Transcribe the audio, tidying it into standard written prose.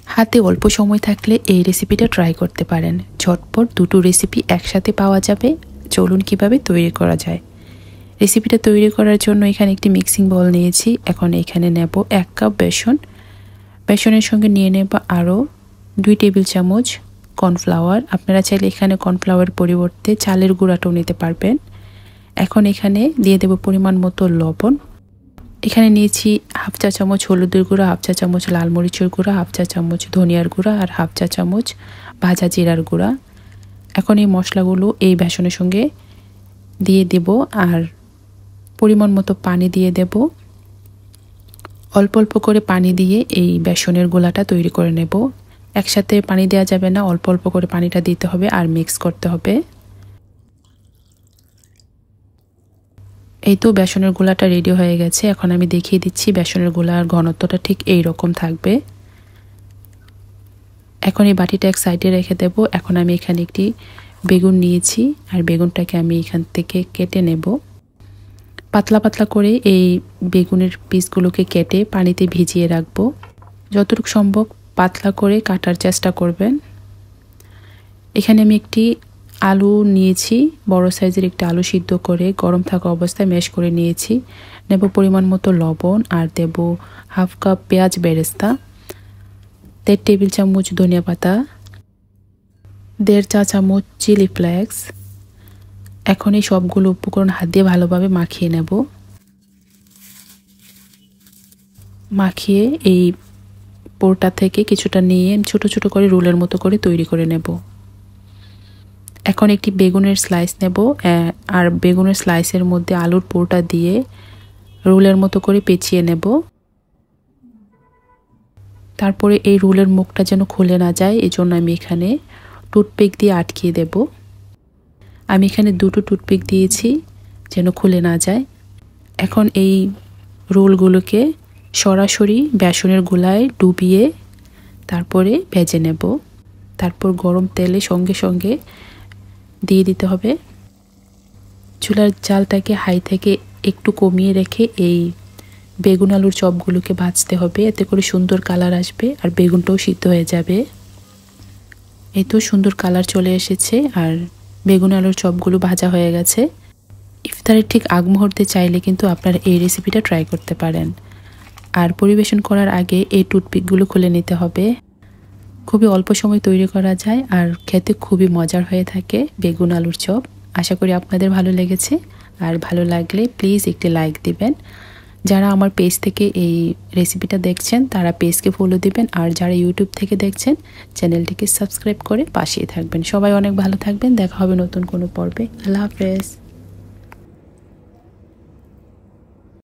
হাতে অল্প সময় থাকলে এই রেসিপিটা ট্রাই করতে পারেন। ঝটপট দুটো রেসিপি একসাথে পাওয়া যাবে। চলুন কিভাবে তৈরি করা যায়। রেসিপিটা তৈরি করার জন্য এখানে একটি মিক্সিং বোল নিয়েছি। এখন এখানে নেব 1 কাপ বেসন। বেসনের সঙ্গে নিয়ে নেব আরও 2 টেবিল চামচ কর্নফ্লাওয়ার। আপনারা চাইলে এখানে কর্নফ্লাওয়ার পরিবর্তে চালের গুঁড়াটাও নিতে পারবেন। এখন এখানে দিয়ে দেব পরিমাণ মতো লবণ। এখানে নিয়েছি হাফ চা চামচ হলুদের গুঁড়া, হাফ চা চামচ লাল মরিচের গুঁড়া, হাফ চা চামচ ধনিয়ার গুঁড়া আর হাফ চা চামচ ভাজা জিরার গুঁড়া। এখন এই মশলাগুলো এই বেসনের সঙ্গে দিয়ে দেব আর পরিমাণ মতো পানি দিয়ে দেব। অল্প অল্প করে পানি দিয়ে এই বেসনের গোলাটা তৈরি করে নেব। একসাথে পানি দেওয়া যাবে না, অল্প অল্প করে পানিটা দিতে হবে আর মিক্স করতে হবে। এই তো বেসনের গোলাটা রেডি হয়ে গেছে। এখন আমি দেখিয়ে দিচ্ছি বেসনের গোলার ঘনত্বটা ঠিক এই রকম থাকবে। এখন এই বাটিটা এক সাইডে রেখে দেব। এখন আমি এখানে একটি বেগুন নিয়েছি আর বেগুনটাকে আমি এখান থেকে কেটে নেব। পাতলা পাতলা করে এই বেগুনের পিসগুলোকে কেটে পানিতে ভিজিয়ে রাখবো। যতটুকু সম্ভব পাতলা করে কাটার চেষ্টা করবেন। এখানে আমি একটি আলু নিয়েছি, বড় সাইজের একটি আলু সিদ্ধ করে গরম থাকা অবস্থায় ম্যাশ করে নিয়েছি। নেব পরিমাণ মতো লবণ আর দেব হাফ কাপ পেঁয়াজ বেরেস্তা, 1.5 টেবিল চামচ ধনিয়া পাতা, 1.5 চা চামচ চিলি ফ্লেক্স। এখন এই সবগুলো উপকরণ হাত দিয়ে ভালোভাবে মাখিয়ে নেব। মাখিয়ে এই পোরটা থেকে কিছুটা নিয়ে ছোট ছোট করে রোলের মতো করে তৈরি করে নেব। এখন একটি বেগুনের স্লাইস নেব আর বেগুনের স্লাইসের মধ্যে আলুর পোরটা দিয়ে রোলের মতো করে পেঁচিয়ে নেব। তারপরে এই রোলের মুখটা যেন খুলে না যায় এজন্য আমি এখানে টুথপিক দিয়ে আটকিয়ে দেব। আমি এখানে 2টো টুথপিক দিয়েছি যেন খুলে না যায়। এখন এই রোলগুলোকে সরাসরি বেসনের গোলায় ডুবিয়ে তারপরে ভেজে নেব। তারপর গরম তেলে সঙ্গে সঙ্গে দিয়ে দিতে হবে। চুলার জালটাকে হাই থেকে একটু কমিয়ে রেখে এই বেগুন আলুর চপগুলোকে ভাজতে হবে। এতে করে সুন্দর কালার আসবে আর বেগুনটাও সিদ্ধ হয়ে যাবে। এই তো সুন্দর কালার চলে এসেছে আর বেগুন আলুর চপগুলো ভাজা হয়ে গেছে। ইফতারের ঠিক আগ মুহূর্তে চাইলে কিন্তু আপনারা এই রেসিপিটা ট্রাই করতে পারেন। আর পরিবেশন করার আগে এই টুথপিকগুলো খুলে নিতে হবে। খুবই অল্প সময় তৈরি করা যায় আর খেতে খুবই মজার হয়ে থাকে বেগুন আলুর চপ। আশা করি আপনাদের ভালো লেগেছে। আর ভালো লাগলে প্লিজ একটি লাইক দিবেন। যারা আমার পেজ থেকে এই রেসিপিটা দেখছেন তারা পেজকে ফলো দিবেন, আর যারা ইউটিউব থেকে দেখছেন চ্যানেলটিকে সাবস্ক্রাইব করে পাশেই থাকবেন। সবাই অনেক ভালো থাকবেন। দেখা হবে নতুন কোনো পর্বে। আল্লাহ হাফেজ।